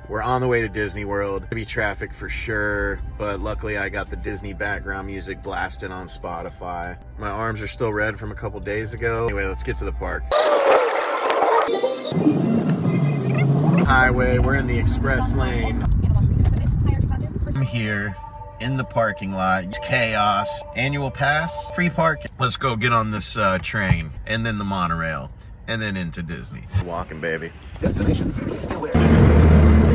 We're on the way to Disney World. There'll be traffic for sure, but luckily I got the Disney background music blasting on Spotify. My arms are still red from a couple days ago. Anyway, let's get to the park. Highway, we're in the express lane. I'm here in the parking lot. It's chaos. Annual pass, free parking. Let's go get on this train and then the monorail and then into Disney. Walking, baby. Destination.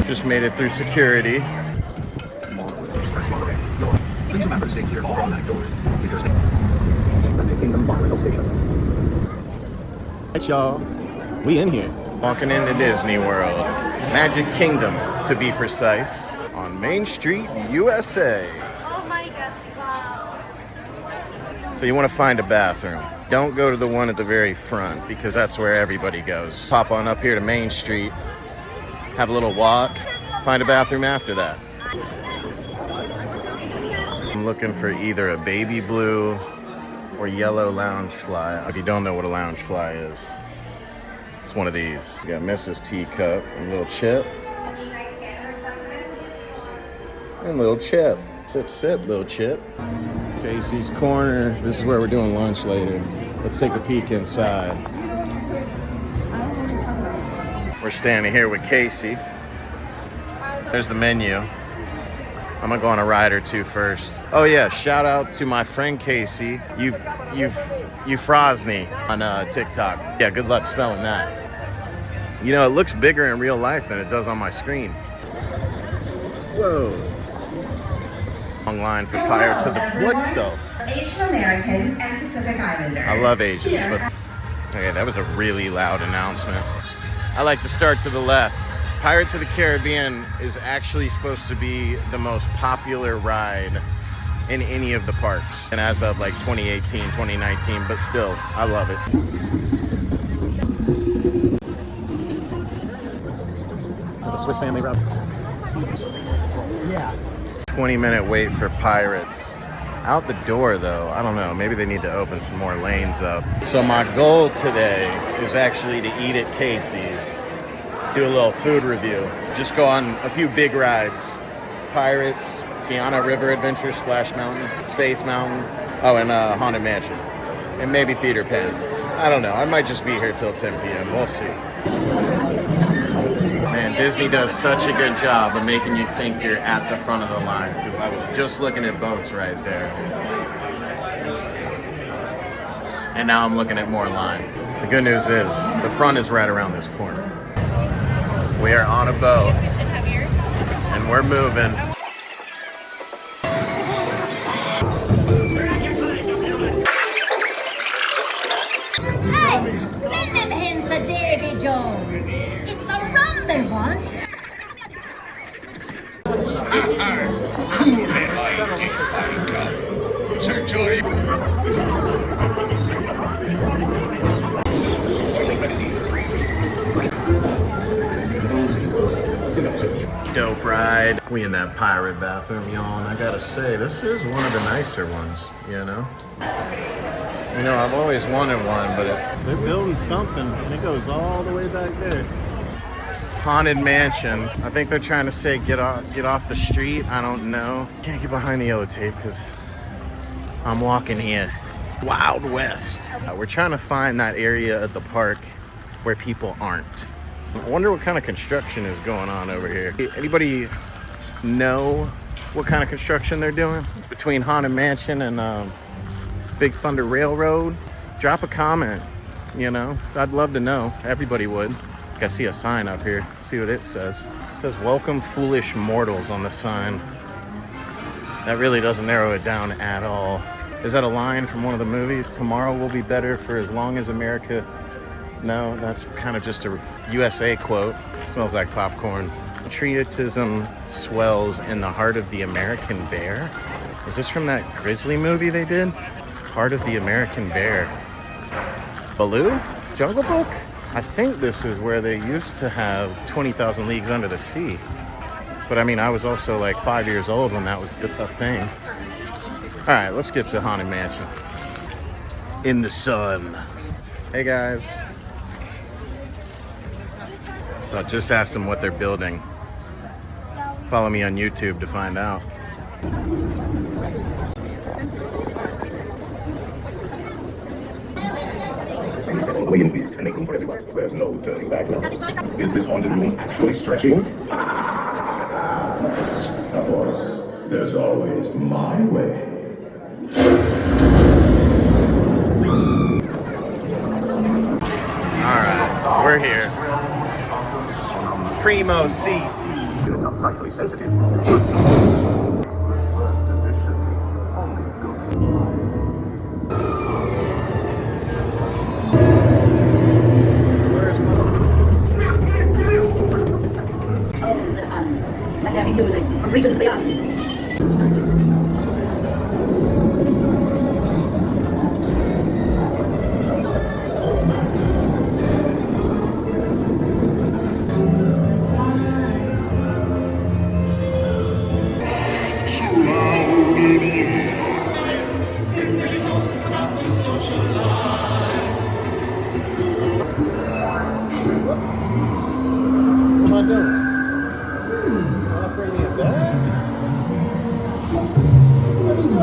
Just made it through security. Hey y'all, we in here. Walking into Disney World. Magic Kingdom, to be precise. On Main Street, USA. Oh my God, wow. So you want to find a bathroom. Don't go to the one at the very front because that's where everybody goes. Pop on up here to Main Street. Have a little walk, find a bathroom after that. I'm looking for either a baby blue or yellow loungefly. If you don't know what a loungefly is, it's one of these. You got Mrs. Teacup and little Chip. And little Chip. Sip, sip, little Chip. Casey's Corner. This is where we're doing lunch later. Let's take a peek inside. We're standing here with Casey. There's the menu. I'm gonna go on a ride or two first. Oh yeah, shout out to my friend Casey. You Frosny on TikTok. Yeah, good luck spelling that. You know, it looks bigger in real life than it does on my screen. Whoa. Long line for Pirates of the... What the? Asian Americans and Pacific Islanders. I love Asians, but... Okay, that was a really loud announcement. I like to start to the left. Pirates of the Caribbean is actually supposed to be the most popular ride in any of the parks. And as of like 2018, 2019, but still, I love it. The Swiss Family Route. Yeah. 20-minute wait for Pirates. Out the door though, I don't know, maybe they need to open some more lanes up. So my goal today is actually to eat at Casey's. Do a little food review. Just go on a few big rides. Pirates, Tiana River Adventure, Splash Mountain, Space Mountain. Oh, and Haunted Mansion. And maybe Peter Pan. I don't know. I might just be here till 10 p.m. We'll see. Man, Disney does such a good job of making you think you're at the front of the line. Because I was just looking at boats right there. And now I'm looking at more line. The good news is, the front is right around this corner. We are on a boat, and we're moving. Hey, send them hints to Davy Jones. It's the rum they want. Sir Jory. Dope ride. We in that pirate bathroom, y'all, and I gotta say, this is one of the nicer ones, you know? You know, I've always wanted one, but they're building something, and it goes all the way back there. Haunted Mansion. I think they're trying to say get off the street. I don't know. Can't get behind the yellow tape because I'm walking here. Wild West. We're trying to find that area at the park where people aren't. I wonder what kind of construction is going on over here. Anybody know what kind of construction they're doing? It's between Haunted Mansion and Big Thunder Railroad. Drop a comment, you know. I'd love to know. Everybody would. I see a sign up here. See what it says. It says, "Welcome foolish mortals" on the sign. That really doesn't narrow it down at all. Is that a line from one of the movies? Tomorrow will be better for as long as America... No, that's kind of just a USA quote. Smells like popcorn. Patriotism swells in the heart of the American bear. Is this from that Grizzly movie they did? Heart of the American Bear. Baloo? Jungle Book? I think this is where they used to have 20,000 Leagues Under the Sea. But I mean, I was also like 5 years old when that was a thing. All right, let's get to Haunted Mansion. In the sun. Hey guys. So I just asked them what they're building. Follow me on YouTube to find out. And make room for everyone. There's no turning back now. Is this haunted room actually stretching? Of course, there's always my way. Alright, we're here. Primo seat. It's frightfully sensitive. What am I doing? Offering me a bag? Where'd he go?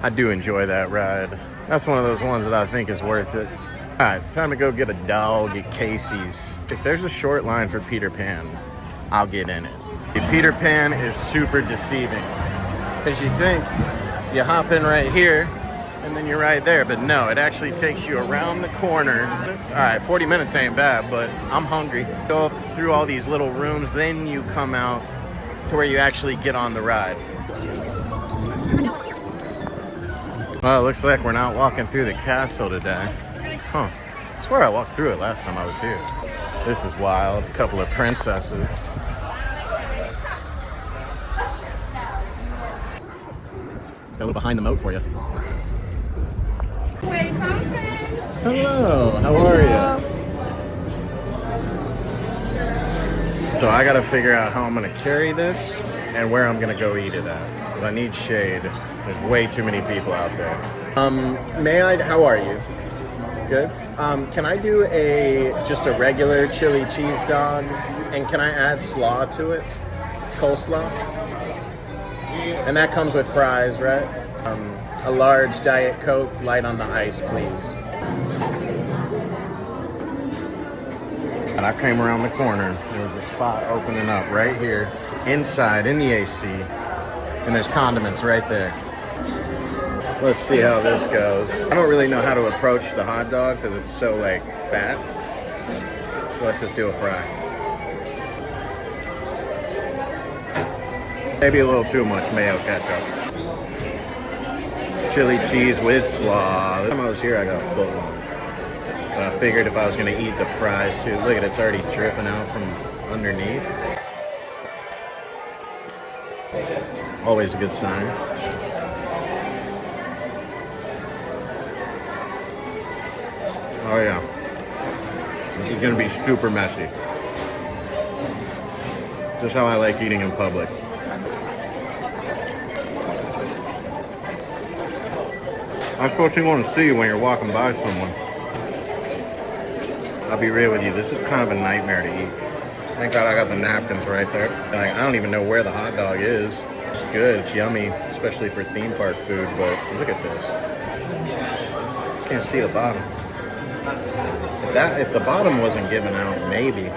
I do enjoy that ride. That's one of those ones that I think is worth it. All right, time to go get a dog at Casey's. If there's a short line for Peter Pan, I'll get in it. Peter Pan is super deceiving because you think you hop in right here and then you're right there, but no, it actually takes you around the corner. All right, 40 minutes ain't bad, but I'm hungry. Go through all these little rooms, then you come out to where you actually get on the ride. Well, it looks like we're not walking through the castle today. Huh, I swear I walked through it last time I was here. This is wild, a couple of princesses. Got a little behind the moat for you. Welcome, friends. Hello, how are you? So I gotta figure out how I'm gonna carry this and where I'm gonna go eat it at. 'Cause I need shade. There's way too many people out there. How are you? Good. Can I do just a regular chili cheese dog? And can I add slaw to it? Coleslaw? And that comes with fries, right? A large Diet Coke, light on the ice, please. And I came around the corner. There was a spot opening up right here, inside, in the AC. And there's condiments right there. Let's see how this goes. I don't really know how to approach the hot dog because it's so, like, fat. So let's just do a fry. Maybe a little too much mayo ketchup. Chili cheese with slaw. Last time I was here, I got full. But I figured if I was gonna eat the fries too, look at it, it's already dripping out from underneath. Always a good sign. Oh yeah. This is gonna be super messy. Just how I like eating in public. That's what you want to see when you're walking by someone. I'll be real with you, this is kind of a nightmare to eat. Thank God I got the napkins right there. Like, I don't even know where the hot dog is. It's good, it's yummy, especially for theme park food, but look at this. Can't see the bottom. If the bottom wasn't given out, maybe.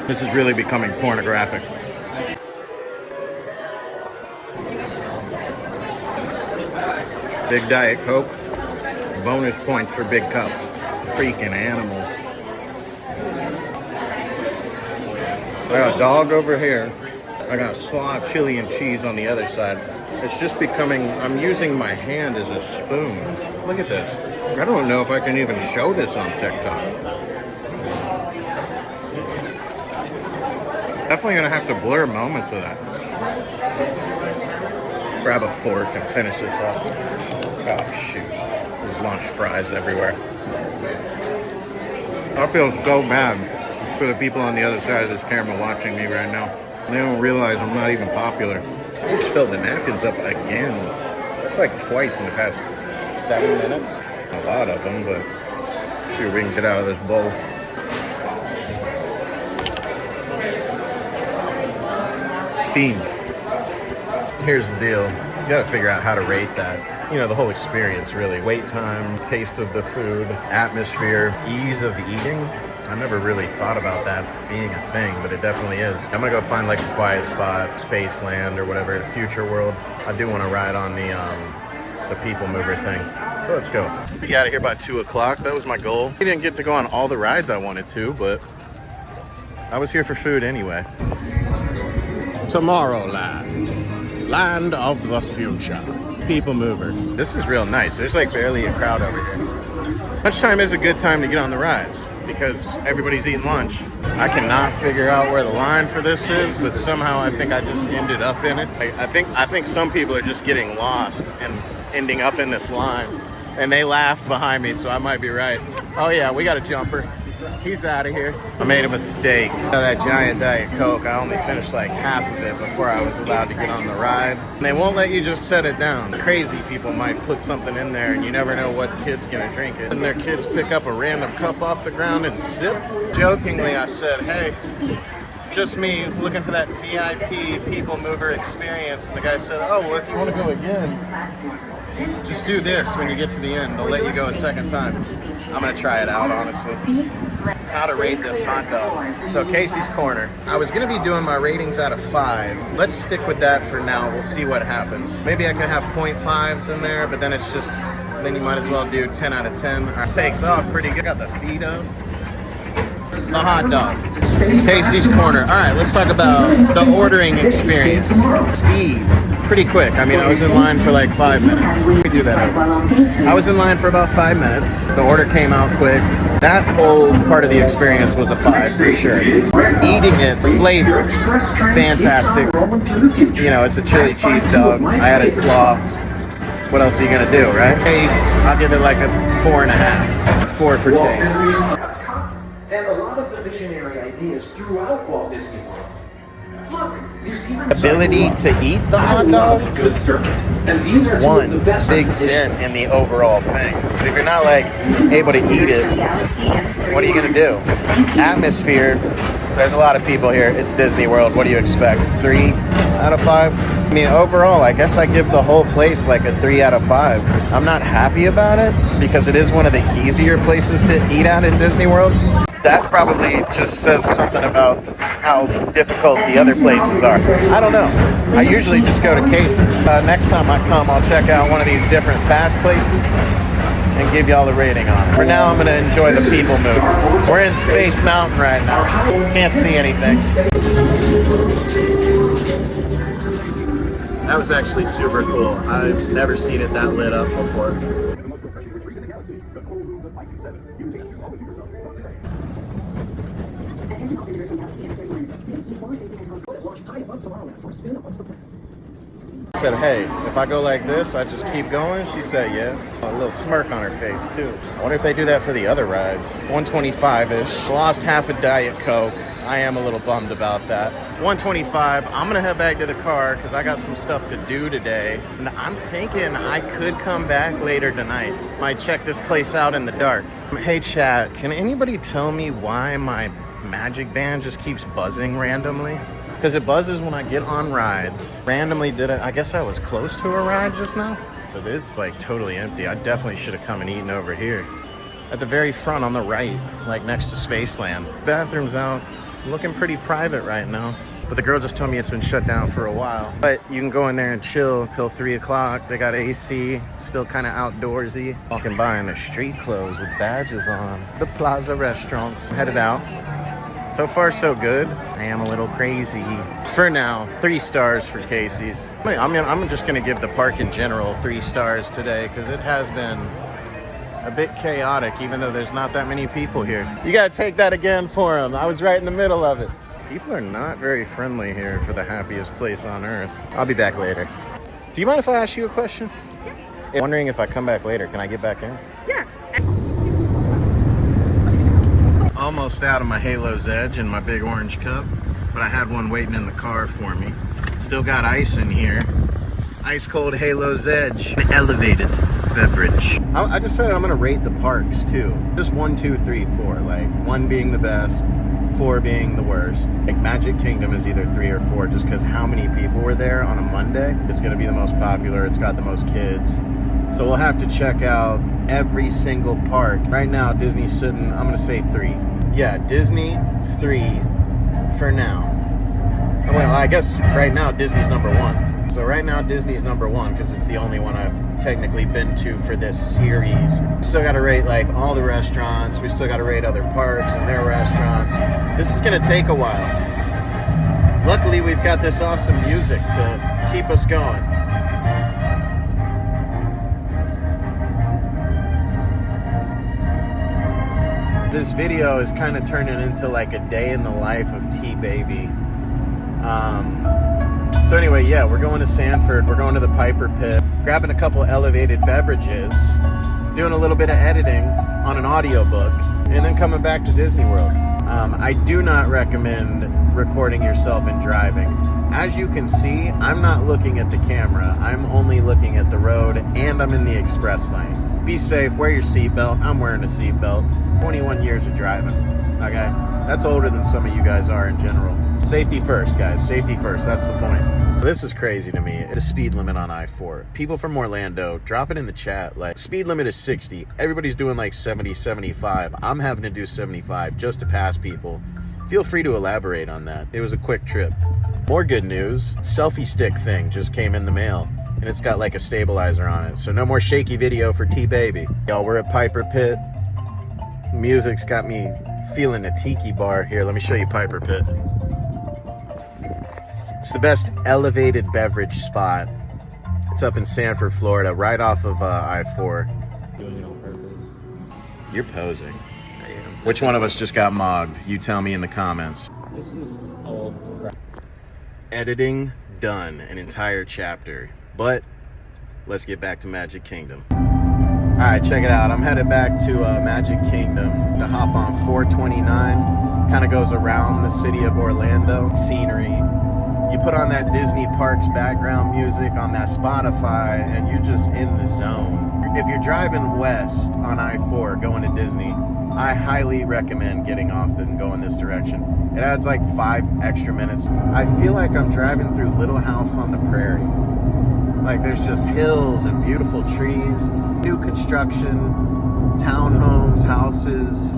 This is really becoming pornographic. Big Diet Coke. Bonus points for big cups. Freaking animal. I got a dog over here. I got slaw, chili, and cheese on the other side. It's just becoming, I'm using my hand as a spoon. Look at this. I don't know if I can even show this on TikTok. Definitely gonna have to blur moments of that. Grab a fork and finish this up. Oh shoot, there's lunch fries everywhere. I feel so bad for the people on the other side of this camera watching me right now. They don't realize I'm not even popular. I just filled the napkins up again. It's like twice in the past 7 minutes. A lot of them, but see what we can get out of this bowl. Fiend. Here's the deal. You gotta figure out how to rate that. You know, the whole experience, really. Wait time, taste of the food, atmosphere, ease of eating. I never really thought about that being a thing, but it definitely is. I'm gonna go find like a quiet spot, Spaceland or whatever, the future world. I do want to ride on the people mover thing. So let's go. We'll be out of here by 2 o'clock. That was my goal. I didn't get to go on all the rides I wanted to, but I was here for food anyway. Tomorrowland, land of the future. People mover. This is real nice. There's like barely a crowd over here. Lunchtime is a good time to get on the rides because everybody's eating lunch. I cannot figure out where the line for this is, but somehow I think I just ended up in it. I think some people are just getting lost and ending up in this line. And they laughed behind me, so I might be right. Oh yeah, we got a jumper. He's out of here. I made a mistake. That giant Diet Coke, I only finished like half of it before I was allowed to get on the ride. And they won't let you just set it down. Crazy people might put something in there and you never know what kid's gonna drink it. And their kids pick up a random cup off the ground and sip. Jokingly, I said, hey, just me looking for that VIP people mover experience. And the guy said, oh, well, if you want to go again, just do this when you get to the end. They'll let you go a second time. I'm gonna try it out, honestly. How to rate this hot dog. So Casey's Corner. I was gonna be doing my ratings out of 5. Let's stick with that for now. We'll see what happens. Maybe I could have 0.5s in there, but then it's just, then you might as well do 10 out of 10. It takes off pretty good. Got the feet up. The hot dog. Casey's Corner. All right, let's talk about the ordering experience. Speed. Pretty quick. I mean, I was in line for like 5 minutes. Let me do that over. I was in line for about 5 minutes. The order came out quick. That whole part of the experience was a 5 for sure. Eating it, flavor, fantastic. You know, it's a chili cheese dog. I added slaw. What else are you gonna do, right? Taste, I'll give it like a 4.5. 4 for taste. And a lot of the visionary ideas throughout Walt Disney World. Look, there's even ability to eat the hot dog. Good circuit. And these are One the best big dent in the overall thing. So if you're not like able to eat it, what are you gonna do? Atmosphere. There's a lot of people here. It's Disney World. What do you expect? 3 out of 5? I mean, overall, I guess I give the whole place like a 3 out of 5. I'm not happy about it because it is one of the easier places to eat at in Disney World. That probably just says something about how difficult the other places are. I don't know. I usually just go to Casey's. Next time I come, I'll check out one of these different fast places and give y'all the rating on it. For now, I'm going to enjoy the people mover. We're in Space Mountain right now. Can't see anything. That was actually super cool. I've never seen it that lit up before. Said, hey, if I go like this, I just keep going? She said, yeah. A little smirk on her face, too. I wonder if they do that for the other rides. 125-ish. Lost half a Diet Coke. I am a little bummed about that. 125. I'm gonna head back to the car because I got some stuff to do today. And I'm thinking I could come back later tonight. Might check this place out in the dark. Hey, chat, can anybody tell me why my magic band just keeps buzzing randomly? Because it buzzes when I get on rides. Randomly did it. I guess I was close to a ride just now, but it's like totally empty. I definitely should have come and eaten over here. At the very front on the right, like next to Spaceland. Bathroom's out, looking pretty private right now. But the girl just told me it's been shut down for a while. But you can go in there and chill till 3 o'clock. They got AC, still kind of outdoorsy. Walking by in their street clothes with badges on. The Plaza Restaurant. I'm headed out. So far, so good. I am a little crazy. For now, 3 stars for Casey's. I'm just gonna give the park in general 3 stars today because it has been a bit chaotic, even though there's not that many people here. You gotta take that again for him. I was right in the middle of it. People are not very friendly here for the happiest place on earth. I'll be back later. Do you mind if I ask you a question? Yeah. Wondering if I come back later, can I get back in? Yeah. Almost out of my Halo's Edge in my big orange cup, but I had one waiting in the car for me. Still got ice in here. Ice cold Halo's Edge. Elevated. beverage. I decided I'm gonna rate the parks too. Just 1, 2, 3, 4. Like 1 being the best, 4 being the worst. Like Magic Kingdom is either 3 or 4 just because how many people were there on a Monday. It's gonna be the most popular. It's got the most kids. So we'll have to check out every single park. Right now, Disney's sitting, I'm gonna say 3. Yeah, Disney, 3 for now. Well, I guess right now Disney's number 1. So right now Disney's number 1 because it's the only one I've technically been to for this series. Still gotta rate like all the restaurants. We still gotta rate other parks and their restaurants. This is gonna take a while. Luckily, we've got this awesome music to keep us going. This video is kind of turning into like a day in the life of T-Baby. So anyway, yeah, we're going to Sanford. We're going to the Piper Pit, grabbing a couple elevated beverages, doing a little bit of editing on an audiobook, and then coming back to Disney World. I do not recommend recording yourself and driving. As you can see, I'm not looking at the camera. I'm only looking at the road, and I'm in the express lane. Be safe, wear your seatbelt. I'm wearing a seatbelt. 21 years of driving, okay? That's older than some of you guys are in general. Safety first, guys. Safety first. That's the point. This is crazy to me. The speed limit on I-4. People from Orlando, drop it in the chat. Like, speed limit is 60. Everybody's doing like 70, 75. I'm having to do 75 just to pass people. Feel free to elaborate on that. It was a quick trip. More good news. Selfie stick thing just came in the mail. And it's got like a stabilizer on it. So no more shaky video for T-Baby. Y'all, we're at Piper Pit. Music's got me feeling a tiki bar here. Let me show you Piper Pit. It's the best elevated beverage spot. It's up in Sanford, Florida, right off of I-4. Doing it on purpose. You're posing. Which one of us just got mogged? You tell me in the comments. This is all crap. Editing done, an entire chapter. But let's get back to Magic Kingdom. All right, check it out. I'm headed back to Magic Kingdom to hop on 429. Kind of goes around the city of Orlando. Scenery. You put on that Disney Parks background music on that Spotify, and you're just in the zone. If you're driving west on I-4 going to Disney, I highly recommend getting off and going this direction. It adds like 5 extra minutes. I feel like I'm driving through Little House on the Prairie. Like there's just hills and beautiful trees, new construction, townhomes, houses,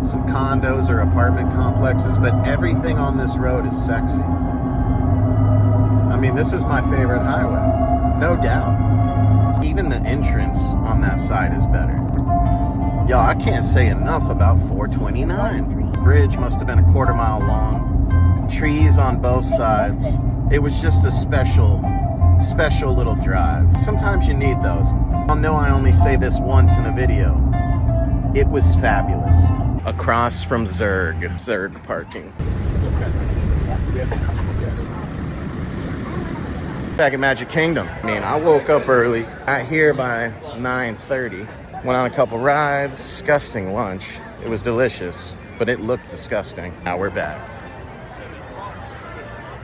some condos or apartment complexes, but everything on this road is sexy. I mean, this is my favorite highway, no doubt. Even the entrance on that side is better. Y'all, I can't say enough about 429. Bridge must have been a quarter mile long. Trees on both sides. It was just a special little drive. Sometimes you need those. I'll know I only say this once in a video. It was fabulous. Across from Zurg parking. Back at Magic Kingdom. I mean, I woke up early. Got here by 9:30. Went on a couple rides. Disgusting lunch. It was delicious, but it looked disgusting. Now we're back.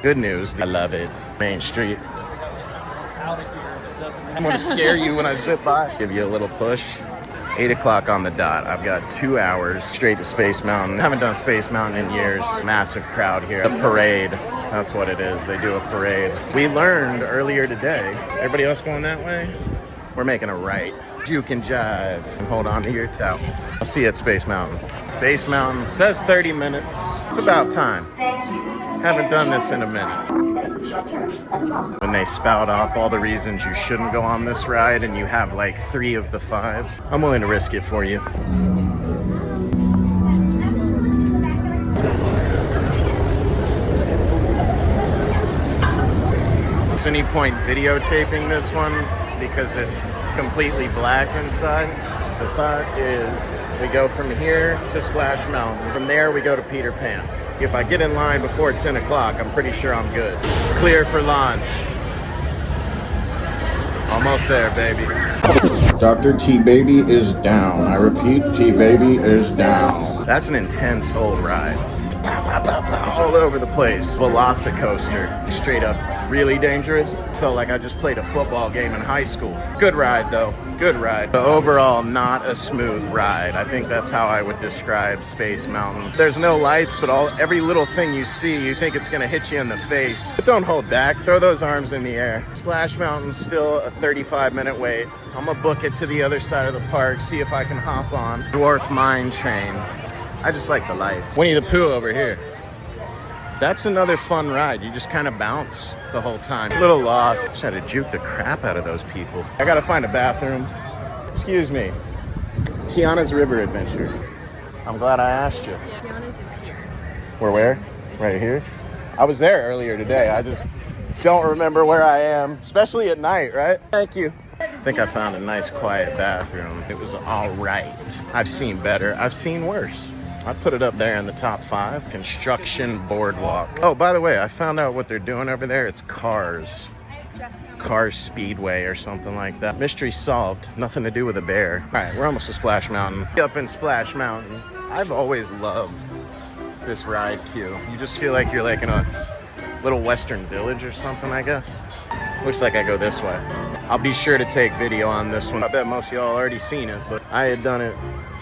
Good news. I love it. Main Street. I'm gonna scare you when I zip by. Give you a little push. 8 o'clock on the dot. I've got 2 hours straight to Space Mountain. Haven't done Space Mountain in years. Massive crowd here. A parade. That's what it is. They do a parade. We learned earlier today. Everybody else going that way? We're making a right. Juke and jive. And hold on to your towel. I'll see you at Space Mountain. Space Mountain says 30 minutes. It's about time. Haven't done this in a minute. When they spout off all the reasons you shouldn't go on this ride and you have like 3 of the 5, I'm willing to risk it for you. Is any point videotaping this one because it's completely black inside? The thought is we go from here to Splash Mountain. From there we go to Peter Pan. If I get in line before 10 o'clock, I'm pretty sure I'm good. Clear for launch. Almost there, baby. Dr. T-Baby is down. I repeat, T-Baby is down. That's an intense old ride. all over the place. Velocicoaster, straight up really dangerous. Felt like I just played a football game in high school. Good ride though, good ride. But overall, not a smooth ride. I think that's how I would describe Space Mountain. There's no lights, but every little thing you see, you think it's gonna hit you in the face. But don't hold back, throw those arms in the air. Splash Mountain's still a 35-minute wait. I'm gonna book it to the other side of the park, see if I can hop on Dwarf Mine Train. I just like the lights. Winnie the Pooh over here. That's another fun ride. You just kind of bounce the whole time. A little lost. Just had to juke the crap out of those people. I gotta find a bathroom. Excuse me. Tiana's River Adventure. I'm glad I asked you. Tiana's is here. Where? Right here? I was there earlier today. I just don't remember where I am, especially at night, right? Thank you. I think I found a nice quiet bathroom. It was all right. I've seen better. I've seen worse. I put it up there in the top 5. Construction Boardwalk. Oh, by the way, I found out what they're doing over there. It's Cars Speedway or something like that. Mystery solved. Nothing to do with a bear. All right, we're almost to Splash Mountain. Up in Splash Mountain. I've always loved this ride queue. You just feel like you're like in a little western village or something, I guess. Looks like I go this way. I'll be sure to take video on this one. I bet most of y'all already seen it, but I had done it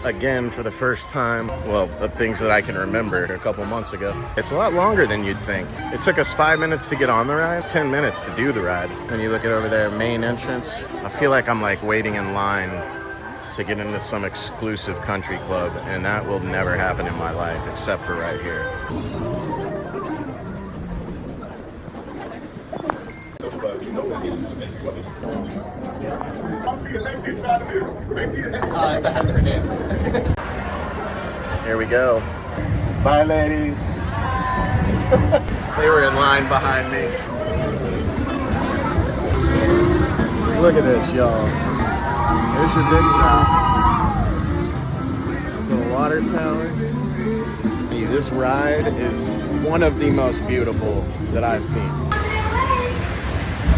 again for the first time. Well, of things that I can remember a couple months ago. It's a lot longer than you'd think. It took us 5 minutes to get on the ride, 10 minutes to do the ride. When you look at over there, main entrance, I feel like I'm like waiting in line to get into some exclusive country club, and that will never happen in my life except for right here. Here we go. Bye, ladies. They were in line behind me. Look at this, y'all. There's your big drop. The water tower. This ride is one of the most beautiful that I've seen.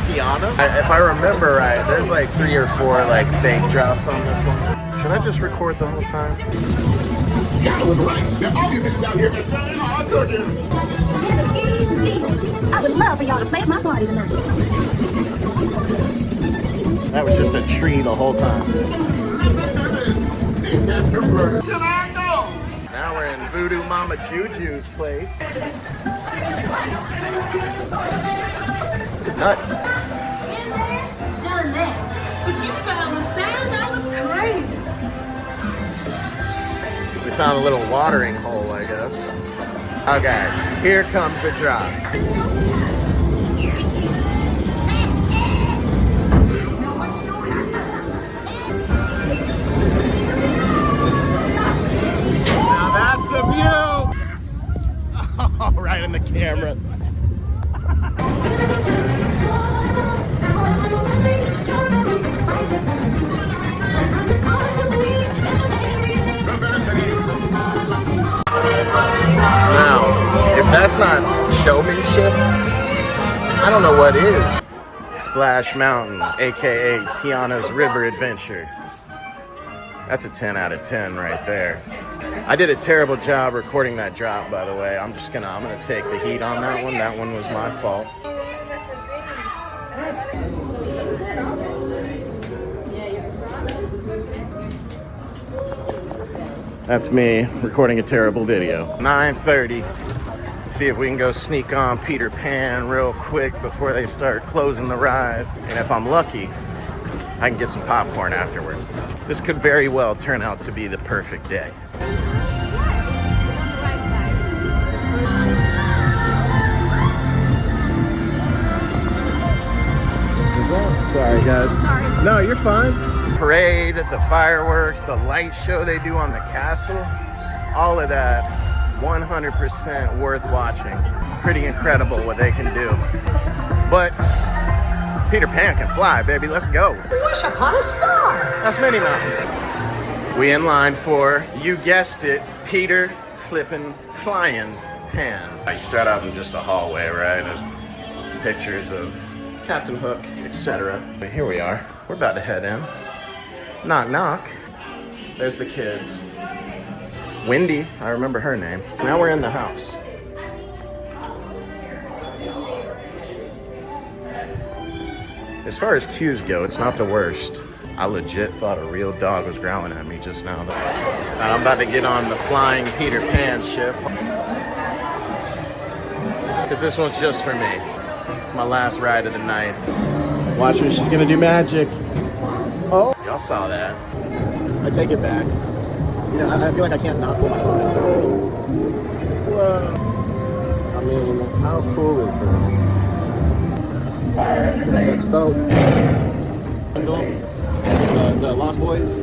Tiana? If I remember right, there's like 3 or 4 like fake drops on this one. Should I just record the whole time? Yeah, I was right. There are all these bitches out here that say, I told you. I would love for y'all to play at my party tonight. That was just a tree the whole time. Can I go? Now we're in Voodoo Mama Juju's place. This is nuts. Been there, done that. But you found the sound, that was crazy. We found a little watering hole, I guess. Okay, here comes a drop. Now that's a view! Oh, right in the camera. Now, if that's not showmanship, I don't know what is. Splash Mountain, aka Tiana's River Adventure. That's a 10 out of 10 right there. I did a terrible job recording that drop, by the way. I'm gonna take the heat on that one. That one was my fault. That's me recording a terrible video. 9:30. See if we can go sneak on Peter Pan real quick before they start closing the ride. And if I'm lucky, I can get some popcorn afterward. This could very well turn out to be the perfect day. Sorry, guys. Sorry. No, you're fine. Parade, the fireworks, the light show they do on the castle, all of that, 100% worth watching. It's pretty incredible what they can do. But Peter Pan can fly, baby. Let's go. Wish upon a star. That's Minnie Mouse. We in line for, you guessed it, Peter flippin' flying Pan. You start out in just a hallway, right? There's pictures of Captain Hook, etc. Here we are. We're about to head in. Knock, knock. There's the kids. Wendy, I remember her name. Now we're in the house. As far as cues go, it's not the worst. I legit thought a real dog was growling at me just now. And I'm about to get on the flying Peter Pan ship. Because this one's just for me. It's my last ride of the night. Watch her, she's gonna do magic. Oh, y'all saw that. I take it back. You know, I feel like I can't not pull my phone out. Whoa. I mean, how cool is this? Next boat. The Lost Boys.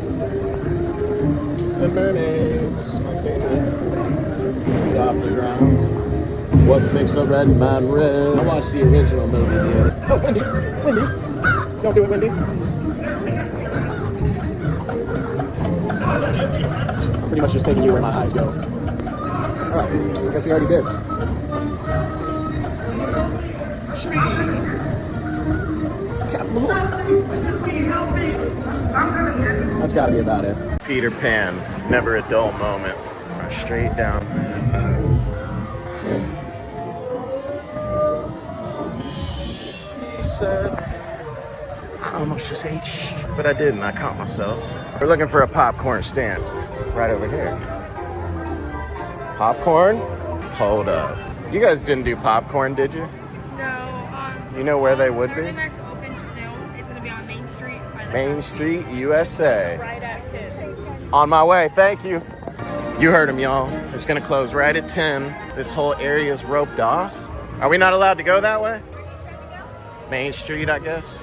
The mermaids. My favorite. Get off the ground. What makes a red man red? I watched the original movie, dude. Oh, Wendy! Wendy! Don't do it, Wendy. I'm pretty much just taking you where my eyes go. Alright, I guess he already did. That's gotta be about it. Peter Pan, never a dull moment. Straight down. I almost just ate shh, but I didn't. I caught myself. We're looking for a popcorn stand right over here. Popcorn? Hold up. You guys didn't do popcorn, did you? No. You know where they would The be? next open still is going to be on Main Street. Main Street, USA. Right at 10. On my way. Thank you. You heard him, y'all. It's gonna close right at 10. This whole area is roped off. Are we not allowed to go that way? Main Street, I guess.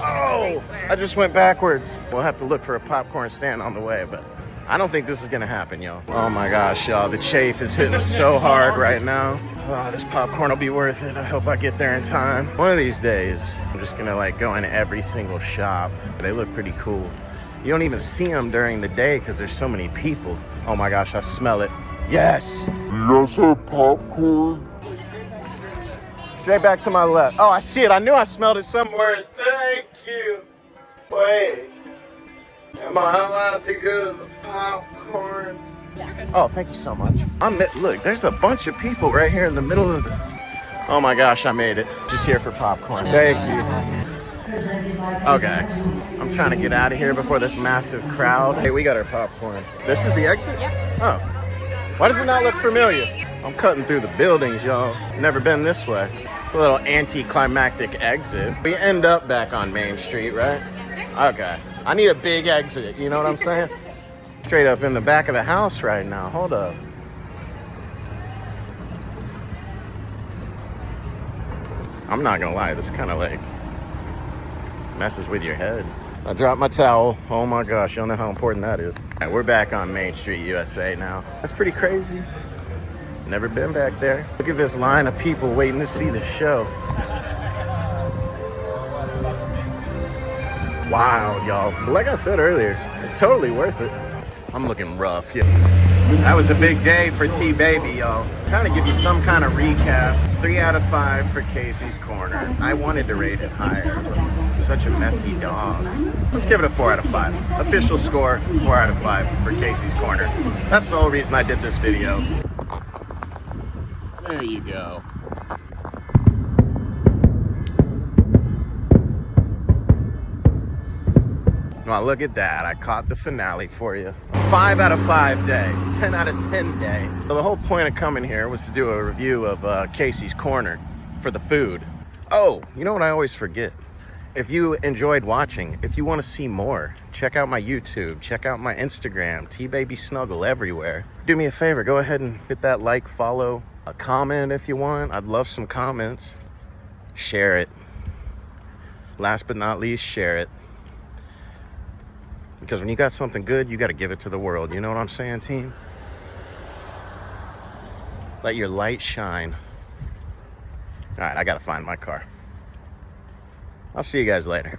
Oh, I just went backwards. We'll have to look for a popcorn stand on the way, but I don't think this is gonna happen, y'all. Oh my gosh, y'all. The chafe is hitting so hard right now. Oh, this popcorn will be worth it. I hope I get there in time. One of these days, I'm just gonna like go in every single shop. They look pretty cool. You don't even see them during the day because there's so many people. Oh my gosh, I smell it. Yes. You guys have popcorn? Straight back to my left. Oh, I see it. I knew I smelled it somewhere. Thank you. Wait. Am I allowed to go to the popcorn? Oh, thank you so much. Look, there's a bunch of people right here in the middle of the... Oh my gosh, I made it. Just here for popcorn. Thank you. Okay. I'm trying to get out of here before this massive crowd. Hey, we got our popcorn. This is the exit? Yep. Oh. Why does it not look familiar? I'm cutting through the buildings, y'all. Never been this way. It's a little anticlimactic exit. We end up back on Main Street, right? Okay. I need a big exit, you know what I'm saying? Straight up in the back of the house right now. Hold up. I'm not gonna lie, this kind of like messes with your head. I dropped my towel. Oh my gosh, y'all know how important that is. All right, we're back on Main Street, USA now. That's pretty crazy. Never been back there. Look at this line of people waiting to see the show. Wow, y'all. But like I said earlier, totally worth it. I'm looking rough, yeah. That was a big day for T-Baby, y'all. Kind of give you some kind of recap. 3 out of 5 for Casey's Corner. I wanted to rate it higher, but such a messy dog. Let's give it a 4 out of 5. Official score, 4 out of 5 for Casey's Corner. That's the whole reason I did this video. There you go. Well, look at that. I caught the finale for you. 5 out of 5 day. 10 out of 10 day. So the whole point of coming here was to do a review of Casey's Corner for the food. Oh, you know what I always forget? If you enjoyed watching, if you want to see more, check out my YouTube, check out my Instagram, T-Baby Snuggle everywhere. Do me a favor, go ahead and hit that like, follow, a comment if you want. I'd love some comments. Share it. Last but not least, share it. Because when you got something good, you got to give it to the world. You know what I'm saying, team? Let your light shine. All right, I got to find my car. I'll see you guys later.